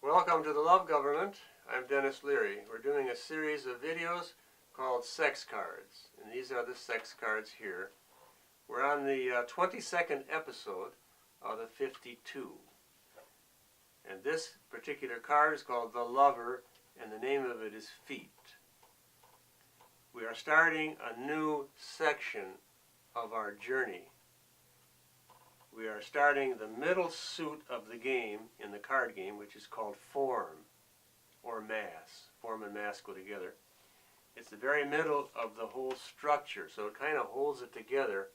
Welcome to the Love Government. I'm Dennis Leary. We're doing a series of videos called Sex Cards, and these are the sex cards here. We're on the 22nd episode of the 52. And this particular card is called The Lover, and the name of it is Feet. We are starting a new section of our journey. We are starting the middle suit of the game in the card game, which is called Form or Mass. Form and Mass go together. It's the very middle of the whole structure, so it kind of holds it together.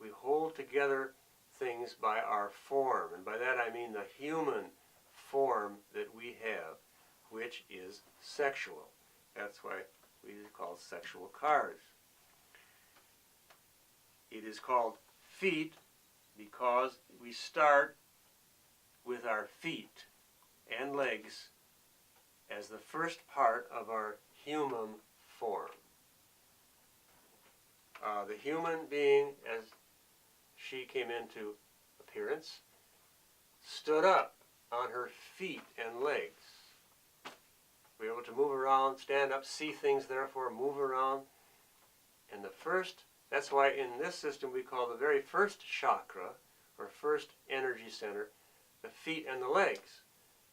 We hold together things by our form, and by that I mean the human form that we have, which is sexual. That's why we call sexual cards. It is called Feet because we start with our feet and legs as the first part of our human form. The human being, as she came into appearance, stood up on her feet and legs. We were able to move around, stand up, see things, therefore move around. And that's why in this system we call the very first chakra, or first energy center, the feet and the legs.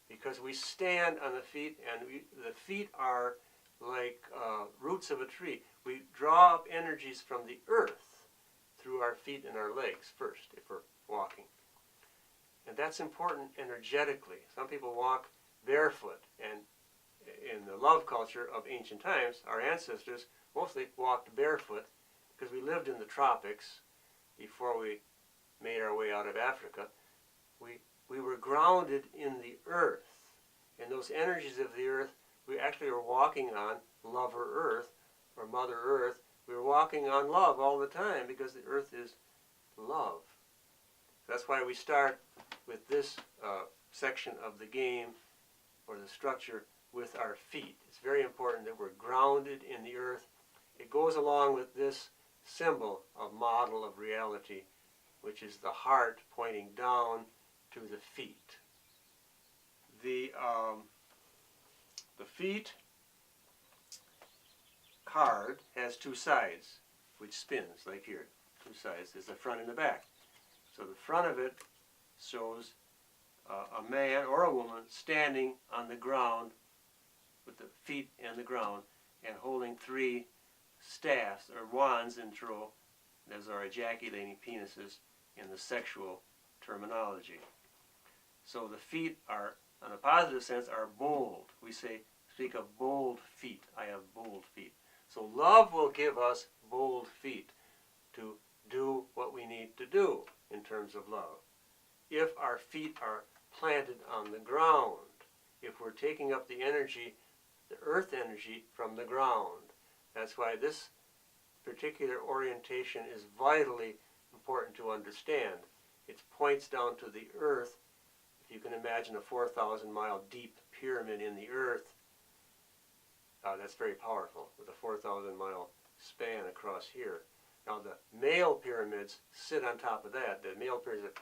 Because we stand on the feet, and the feet are like roots of a tree. We draw up energies from the earth through our feet and our legs first, if we're walking. And that's important energetically. Some people walk barefoot, and in the love culture of ancient times, our ancestors mostly walked barefoot because we lived in the tropics before we made our way out of Africa. We were grounded in the earth, and those energies of the earth we actually were walking on, Lover Earth or Mother Earth. We were walking on love all the time because the earth is love. That's why we start with this section of the game or the structure with our feet. It's very important that we're grounded in the earth. It goes along with this symbol of model of reality, which is the heart pointing down to the feet. The feet card has two sides, which spins, like here. Two sides. There's the front and the back. So the front of it shows a man or a woman standing on the ground with the feet and the ground and holding three staffs or wands in throw. Those are ejaculating penises in the sexual terminology. So the feet are, in a positive sense, are bold. We speak of bold feet. I have bold feet. So love will give us bold feet to do what we need to do in terms of love. If our feet are planted on the ground, if we're taking up the energy, the earth energy from the ground. That's why this particular orientation is vitally important to understand. It points down to the earth. If you can imagine a 4,000-mile deep pyramid in the earth, that's very powerful with a 4,000-mile span across here. Now the male pyramids sit on top of that,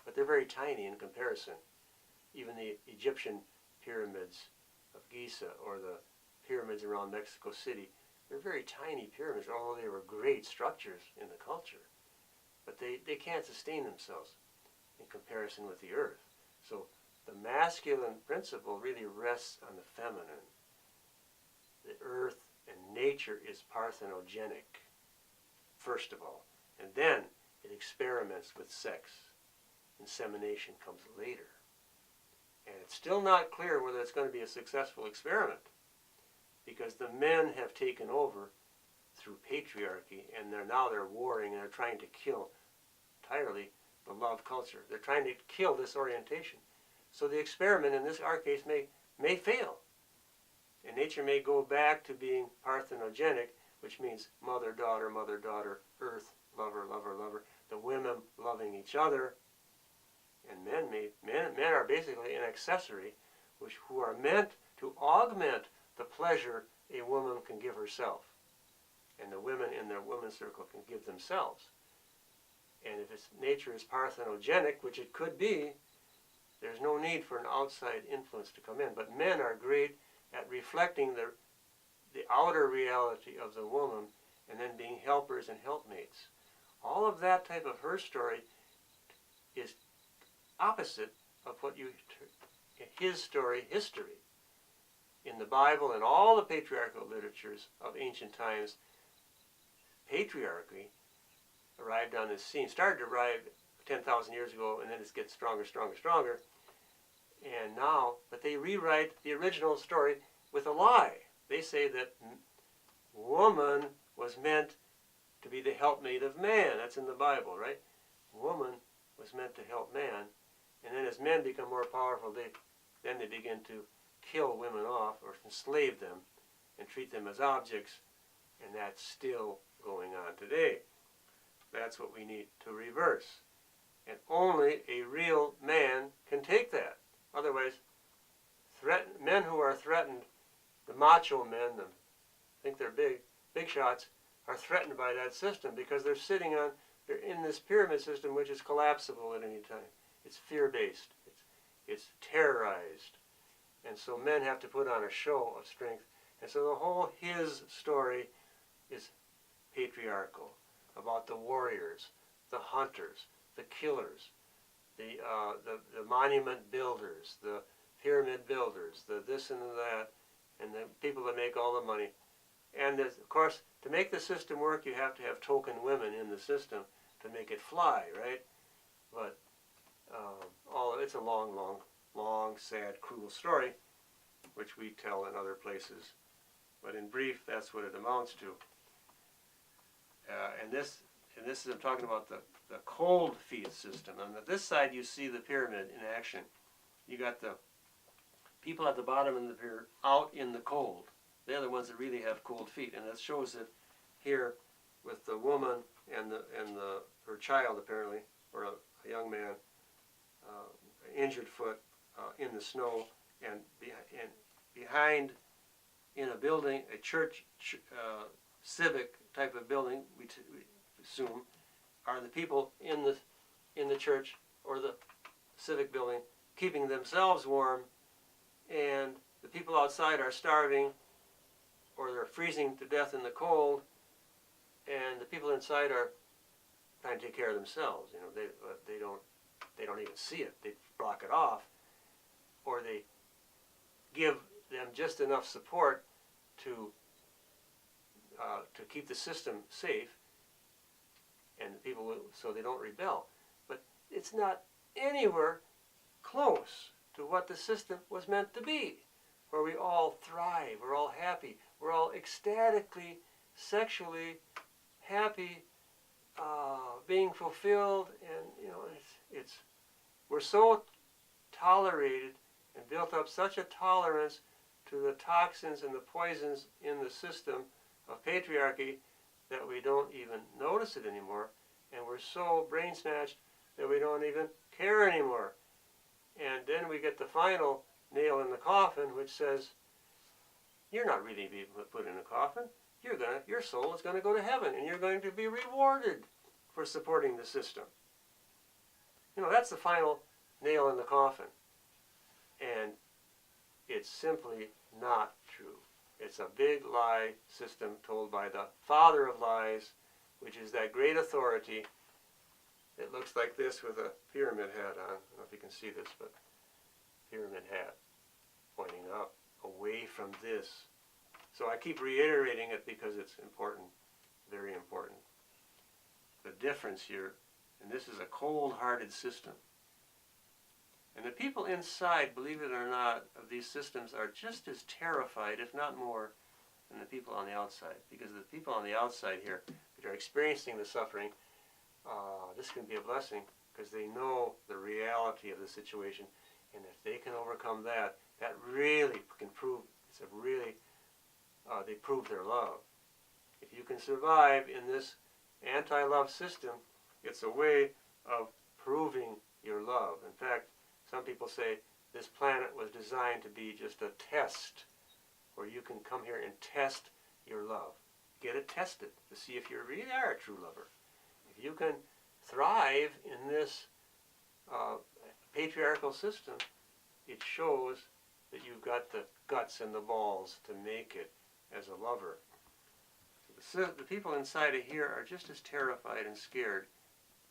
but they're very tiny in comparison. Even the Egyptian pyramids of Giza or the pyramids around Mexico City, they're very tiny pyramids, although they were great structures in the culture. But they can't sustain themselves in comparison with the earth. So the masculine principle really rests on the feminine. The earth and nature is parthenogenic, first of all. And then it experiments with sex. Insemination comes later. And it's still not clear whether it's going to be a successful experiment, because the men have taken over through patriarchy, and they're warring, and they're trying to kill entirely the love culture. They're trying to kill this orientation. So the experiment in our case may fail. And nature may go back to being parthenogenic, which means mother, daughter, earth, lover, lover, lover, the women loving each other. And men are basically an accessory, who are meant to augment the pleasure a woman can give herself, and the women in their women's circle can give themselves. And if nature is parthenogenic, which it could be, There's no need for an outside influence to come in. But men are great at reflecting the outer reality of the woman and then being helpers and helpmates. All of that type of her story is opposite of what his story, history. In the Bible and all the patriarchal literatures of ancient times, patriarchy arrived on this scene, started to arrive 10,000 years ago, and then it's getting stronger, stronger, stronger. And now, but they rewrite the original story with a lie. They say that woman was meant to be the helpmate of man. That's in the Bible, right? Woman was meant to help man. And then as men become more powerful, then they begin to kill women off or enslave them and treat them as objects. And that's still going on today. That's what we need to reverse. And only a real man can take that. Otherwise, men who are threatened, the macho men, think they're big shots, are threatened by that system because they're in this pyramid system which is collapsible at any time. It's fear-based. It's terrorized. And so men have to put on a show of strength. And so the whole his story is patriarchal, about the warriors, the hunters, the killers, the monument builders, the pyramid builders, the this and that, and the people that make all the money. And of course, to make the system work, you have to have token women in the system to make it fly, right? But it's a long, long, long, sad, cruel story, which we tell in other places. But in brief, that's what it amounts to. And this is, I'm talking about the cold feet system. On this side, you see the pyramid in action. You got the people at the bottom of the pyramid out in the cold. They're the ones that really have cold feet, and that shows it here with the woman and her child apparently, or a young man, injured foot in the snow, and behind in a building, a church, civic type of building, we assume, are the people in the church or the civic building keeping themselves warm, and the people outside are starving or they're freezing to death in the cold, and the people inside are trying to take care of themselves. You know, they don't even see it. They block it off, or they give them just enough support to keep the system safe, and the people so they don't rebel. But it's not anywhere close to what the system was meant to be, where we all thrive, we're all happy, we're all ecstatically, sexually happy, being fulfilled, and we're so tolerated and built up such a tolerance to the toxins and the poisons in the system of patriarchy that we don't even notice it anymore, and we're so brain snatched that we don't even care anymore. And then we get the final nail in the coffin, which says, you're not really being put in a coffin. Your soul is going to go to heaven, and you're going to be rewarded for supporting the system. You know, that's the final nail in the coffin. And it's simply not true. It's a big lie system told by the father of lies, which is that great authority. It looks like this with a pyramid hat on. I don't know if you can see this, but pyramid hat pointing up, away from this. So I keep reiterating it because it's important, very important. The difference here, and this is a cold-hearted system. And the people inside, believe it or not, of these systems are just as terrified, if not more, than the people on the outside. Because the people on the outside here, which are experiencing the suffering, this can be a blessing because they know the reality of the situation. And if they can overcome that, that really can prove, they prove their love. If you can survive in this anti-love system, it's a way of proving your love. In fact, some people say this planet was designed to be just a test where you can come here and test your love. Get it tested to see if you really are a true lover. If you can thrive in this patriarchal system, it shows that you've got the guts and the balls to make it as a lover. The people inside of here are just as terrified and scared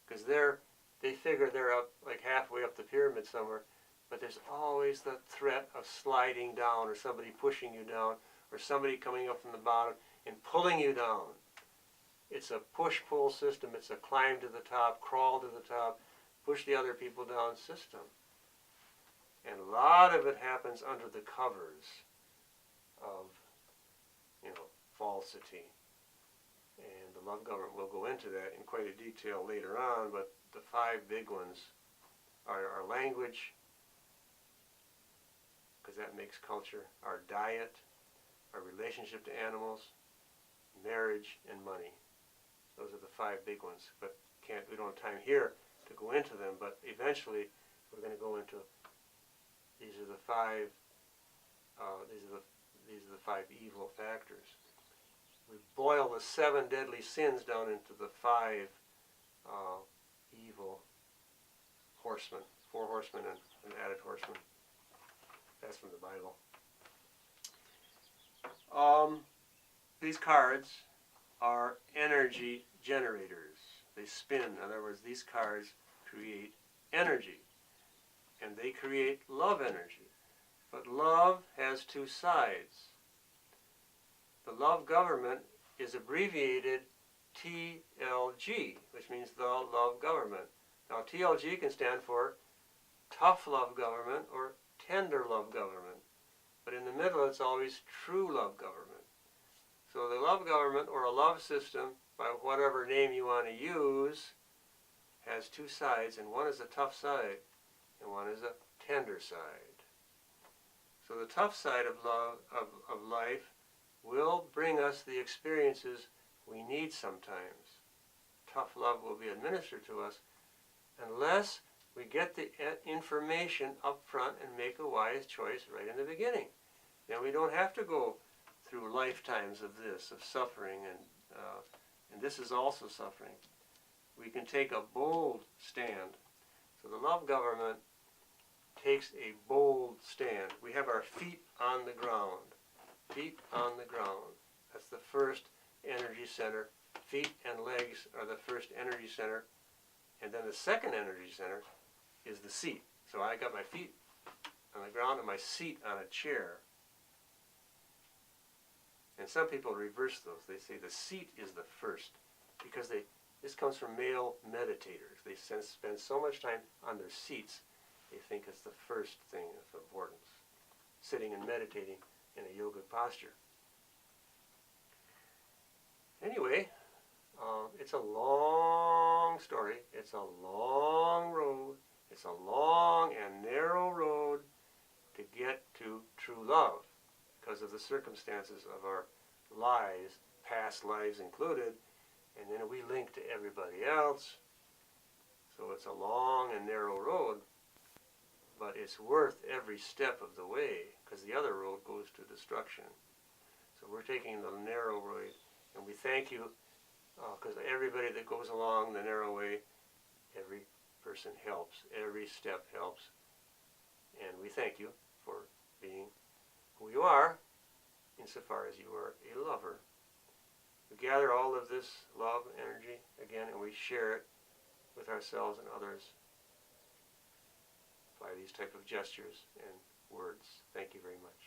because they figure they're up like halfway up the pyramid somewhere, but there's always the threat of sliding down or somebody pushing you down or somebody coming up from the bottom and pulling you down. It's a push-pull system. It's a climb to the top, crawl to the top, push the other people down system. And a lot of it happens under the covers of, falsity. And the love government will go into that in quite a detail later on, but the 5 big ones are our language, because that makes culture, our diet, our relationship to animals, marriage, and money. Those are the 5 big ones, but we don't have time here to go into them, but eventually we're going to go into these are the 5 evil factors. We boil the 7 deadly sins down into the 5 evil horsemen, 4 horsemen and an added horseman. That's from the Bible. These cards are energy generators. They spin. In other words, these cards create energy. And they create love energy. But love has 2 sides. The love government is abbreviated TLG, which means the love government. Now TLG can stand for tough love government or tender love government. But in the middle it's always true love government. So the love government or a love system, by whatever name you want to use, has 2 sides, and one is a tough side and one is a tender side. So the tough side of love, of life, will bring us the experiences we need sometimes. Tough love will be administered to us unless we get the information up front and make a wise choice right in the beginning. Then we don't have to go through lifetimes of this, of suffering, and this is also suffering. We can take a bold stand. So the love government takes a bold stand. We have our feet on the ground. Feet on the ground. That's the first energy center. Feet and legs are the first energy center. And then the second energy center is the seat. So I got my feet on the ground and my seat on a chair. And some people reverse those. They say the seat is the first because this comes from male meditators. They spend so much time on their seats, they think it's the first thing of importance, sitting and meditating in a yogic posture. Anyway, it's a long story. It's a long road. It's a long and narrow road to get to true love because of the circumstances of our lives, past lives included, and then we link to everybody else. So it's a long and narrow road, but it's worth every step of the way because the other road goes to destruction. So we're taking the narrow road, and we thank you because everybody that goes along the narrow way, every person helps, every step helps, and we thank you for being who you are insofar as you are a lover. We gather all of this love energy again and we share it with ourselves and others by these type of gestures and words. Thank you very much.